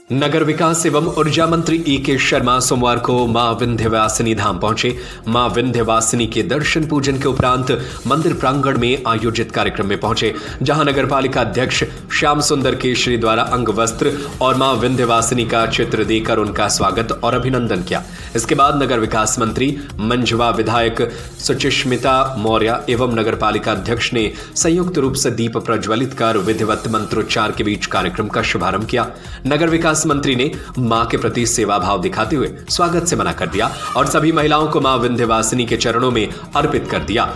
नगर विकास एवं ऊर्जा मंत्री E.K. शर्मा सोमवार को मां विंध्यवासिनी धाम पहुंचे। मां विंध्यवासिनी के दर्शन पूजन के उपरांत मंदिर प्रांगण में आयोजित कार्यक्रम में पहुंचे, जहां नगरपालिका अध्यक्ष श्याम सुंदर केशरी द्वारा अंग वस्त्र और मां विंध्यवासिनी का चित्र देकर उनका स्वागत और अभिनंदन किया। इसके बाद नगर विकास मंत्री, मंझवा विधायक सुचिस्मिता मौर्य एवं नगरपालिका अध्यक्ष ने संयुक्त रूप से दीप प्रज्वलित कर विधिवत मंत्रोच्चार के बीच कार्यक्रम का शुभारंभ किया। नगर विकास मंत्री ने मां के प्रति सेवा भाव दिखाते हुए स्वागत से मना कर दिया और सभी महिलाओं को मां विंध्यवासिनी के चरणों में अर्पित कर दिया।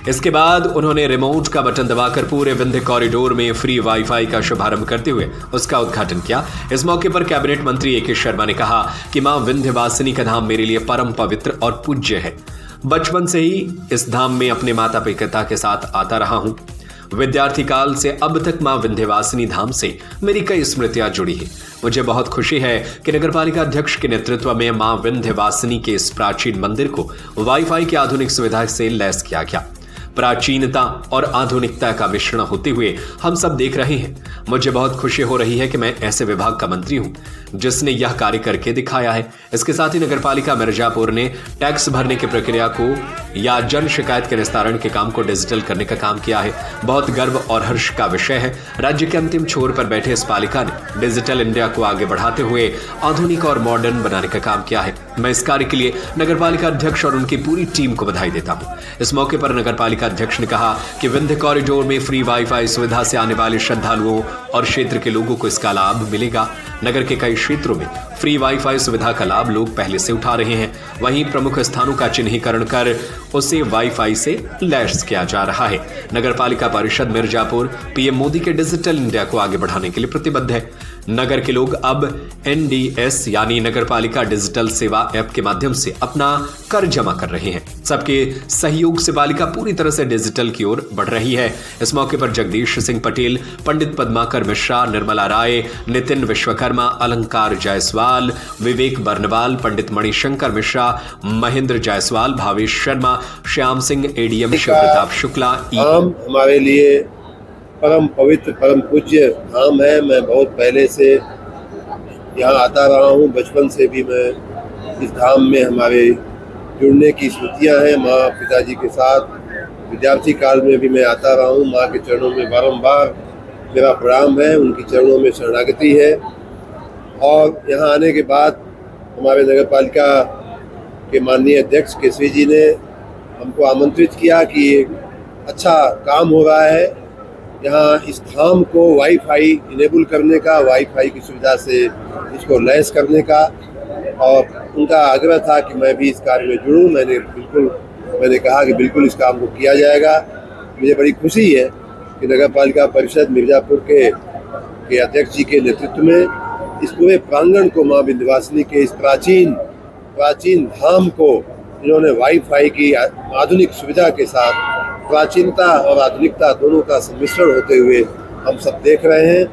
इसके बाद उन्होंने रिमोट का बटन दबाकर पूरे विंध्य कॉरिडोर में फ्री वाईफाई का शुभारंभ करते हुए उसका उद्घाटन किया। इस मौके पर कैबिनेट मंत्री A.K. शर्मा ने कहा कि मां विंध्यवासिनी का धाम मेरे लिए परम पवित्र और पूज्य है। बचपन से ही इस धाम में अपने माता पिता के साथ आता रहा हूं। विद्यार्थी काल से अब तक मां विंध्यवासिनी धाम से मेरी कई स्मृतियां जुड़ी हैं। मुझे बहुत खुशी है कि नगरपालिका अध्यक्ष के नेतृत्व में मां विंध्यवासिनी के इस प्राचीन मंदिर को वाईफाई की आधुनिक सुविधा से लैस किया गया। प्राचीनता और आधुनिकता का मिश्रण होते हुए हम सब देख रहे हैं। मुझे बहुत खुशी हो रही है कि मैं ऐसे विभाग का मंत्री हूं जिसने यह कार्य करके दिखाया है। इसके साथ ही नगरपालिका मिर्जापुर ने टैक्स भरने की प्रक्रिया को या जन शिकायत के निस्तारण के काम को डिजिटल करने का काम किया है। बहुत गर्व और हर्ष का विषय है। राज्य के अंतिम छोर पर बैठे इस पालिका ने डिजिटल इंडिया को आगे बढ़ाते हुए आधुनिक और मॉडर्न बनाने का काम किया है। मैं इस कार्य के लिए नगरपालिका अध्यक्ष और उनकी पूरी टीम को बधाई देता हूं। इस मौके पर नगरपालिका अध्यक्ष ने कहा कि विंध्य कॉरिडोर में फ्री वाईफाई सुविधा से आने वाले श्रद्धालुओं और क्षेत्र के लोगों को इसका लाभ मिलेगा। नगर के कई क्षेत्रों में फ्री वाईफाई सुविधा का लाभ लोग पहले से उठा रहे हैं। वहीं प्रमुख स्थानों का चिन्हीकरण कर उसे वाईफाई से लैस किया जा रहा है। नगरपालिका परिषद मिर्जापुर पीएम मोदी के डिजिटल इंडिया को आगे बढ़ाने के लिए प्रतिबद्ध है। नगर के लोग अब NDS यानी नगरपालिका डिजिटल सेवा ऐप के माध्यम से अपना कर जमा कर रहे हैं। सबके सहयोग से पालिका पूरी तरह से डिजिटल की ओर बढ़ रही है। इस मौके पर जगदीश सिंह पटेल, पंडित पद्माकर मिश्रा, निर्मला राय, नितिन विश्वकर्मा, अलंकार जायसवाल, विवेक बर्नवाल, पंडित मणिशंकर मिश्रा, महेंद्र जायसवाल, भावेश शर्मा, श्याम सिंह, ADM शिव प्रताप शुक्ला। हमारे लिए परम पवित्र परम पूज्य धाम है। मैं बहुत पहले से यहाँ आता रहा हूँ। बचपन से भी मैं इस धाम में हमारे जुड़ने की स्मृतियाँ हैं। माँ पिताजी के साथ विद्यार्थी काल में भी मैं आता रहा हूँ। माँ के चरणों में बारंबार मेरा प्रणाम है, उनकी चरणों में शरणागति है। और यहाँ आने के बाद हमारे नगरपालिका के माननीय अध्यक्ष केसरी जी ने हमको आमंत्रित किया कि अच्छा काम हो रहा है यहाँ इस धाम को वाईफाई इनेबल करने का, वाईफाई की सुविधा से इसको लैस करने का, और उनका आग्रह था कि मैं भी इस कार्य में जुड़ूं। मैंने कहा कि बिल्कुल इस काम को किया जाएगा। मुझे बड़ी खुशी है कि नगरपालिका परिषद मिर्जापुर के अध्यक्ष जी के नेतृत्व में इस पूरे प्रांगण को मां विंध्यवासिनी के इस प्राचीन धाम को इन्होंने वाईफाई की आधुनिक सुविधा के साथ प्राचीनता और आधुनिकता दोनों का सम्मिश्रण होते हुए हम सब देख रहे हैं।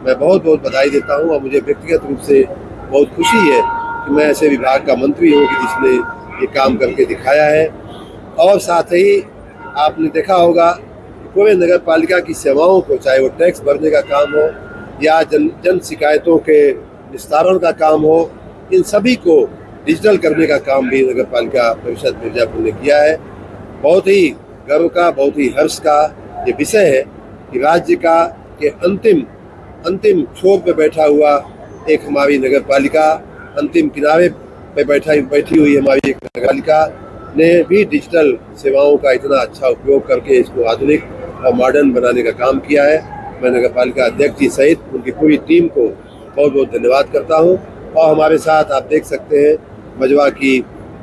मैं बहुत बहुत बधाई देता हूं और मुझे व्यक्तिगत रूप से बहुत खुशी है कि मैं ऐसे विभाग का मंत्री हूं कि जिसने ये काम करके दिखाया है। और साथ ही आपने देखा होगा पूरे नगर पालिका की सेवाओं को, चाहे वो टैक्स भरने का काम हो या जन शिकायतों के निस्तारण का काम हो, इन सभी को डिजिटल करने का काम भी नगर पालिका परिषद मिर्जापुर ने किया है। बहुत ही गर्व का, बहुत ही हर्ष का ये विषय है कि राज्य का के अंतिम छोर पे बैठा हुआ एक हमारी नगर पालिका, अंतिम किनारे पे बैठी हुई हमारी एक नगर पालिका ने भी डिजिटल सेवाओं का इतना अच्छा उपयोग करके इसको आधुनिक और मॉडर्न बनाने का काम किया है। मैं नगर पालिका अध्यक्ष जी सहित उनकी पूरी टीम को बहुत बहुत धन्यवाद करता हूँ। और हमारे साथ आप देख सकते हैं मझवा की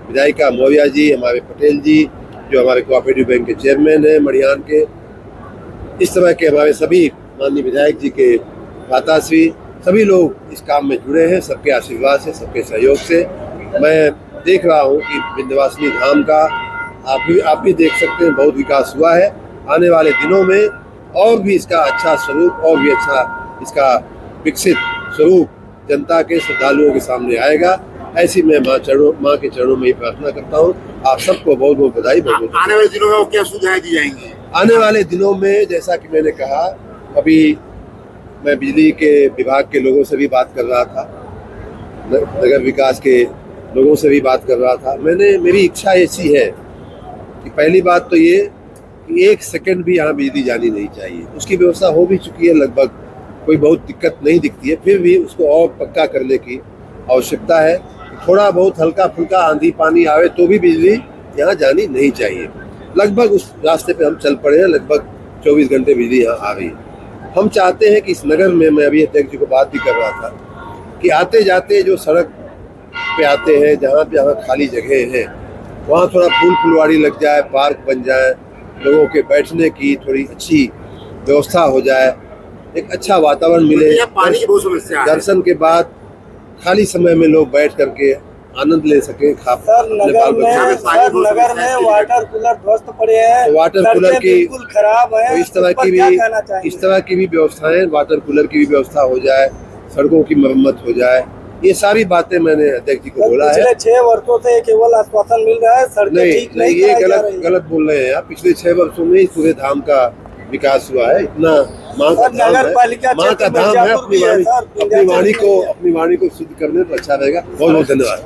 विधायिका मौर्य जी, हमारे पटेल जी जो हमारे कोऑपरेटिव बैंक के चेयरमैन हैं मड़ियान के, इस तरह के हमारे सभी माननीय विधायक जी के भ्राताश्री, सभी लोग इस काम में जुड़े हैं। सबके आशीर्वाद से, सबके सहयोग से मैं देख रहा हूं कि विंध्यवासिनी धाम का आप भी देख सकते हैं बहुत विकास हुआ है। आने वाले दिनों में और भी इसका अच्छा स्वरूप, और भी अच्छा इसका विकसित स्वरूप जनता के, श्रद्धालुओं के सामने आएगा। ऐसी मैं माँ के चरणों में ही प्रार्थना करता हूँ। आप सबको बहुत बहुत बधाई। आने वाले दिनों में क्या सुविधाएं दी जाएंगी? आने वाले दिनों में जैसा कि मैंने कहा, अभी मैं बिजली के विभाग के लोगों से भी बात कर रहा था। नगर विकास के लोगों से भी बात कर रहा था। मेरी इच्छा ऐसी है कि पहली बात तो ये कि 1 सेकंड भी यहाँ बिजली जानी नहीं चाहिए। उसकी व्यवस्था हो भी चुकी है लगभग, कोई बहुत दिक्कत नहीं दिखती है, फिर भी उसको और पक्का करने की आवश्यकता है। थोड़ा बहुत हल्का फुल्का आंधी पानी आवे तो भी बिजली यहाँ जानी नहीं चाहिए। लगभग उस रास्ते पे हम चल पड़े हैं, लगभग 24 घंटे बिजली यहाँ आ रही है। हम चाहते हैं कि इस नगर में, मैं अभी अध्यक्ष जी को बात भी कर रहा था, कि आते जाते जो सड़क पे आते हैं, जहाँ खाली जगह है, वहाँ थोड़ा फूल फुलवारी लग जाए, पार्क बन जाए, लोगों के बैठने की थोड़ी अच्छी व्यवस्था हो जाए, एक अच्छा वातावरण मिले। पानी की बहुत समस्या है। दर्शन के बाद खाली समय में लोग बैठ करके आनंद ले सके। सर नगर में वाटर कूलर ध्वस्त पड़े हैं, तो वाटर कूलर की बिल्कुल खराब है। तो इस तरह की भी व्यवस्थाएं, वाटर कूलर की भी व्यवस्था हो जाए, सड़कों की मरम्मत हो जाए, ये सारी बातें मैंने अध्यक्ष जी को बोला है। पिछले 6 वर्षों से केवल आश्वासन मिल रहा है, सड़कें ठीक नहीं ये गलत बोल रहे हैं आप। पिछले 6 वर्षों में ही पूरे धाम का विकास हुआ है। इतना माँ का धाम है, माँ का धाम है। अपनी वाणी को सिद्ध करने तो अच्छा रहेगा। बहुत बहुत धन्यवाद।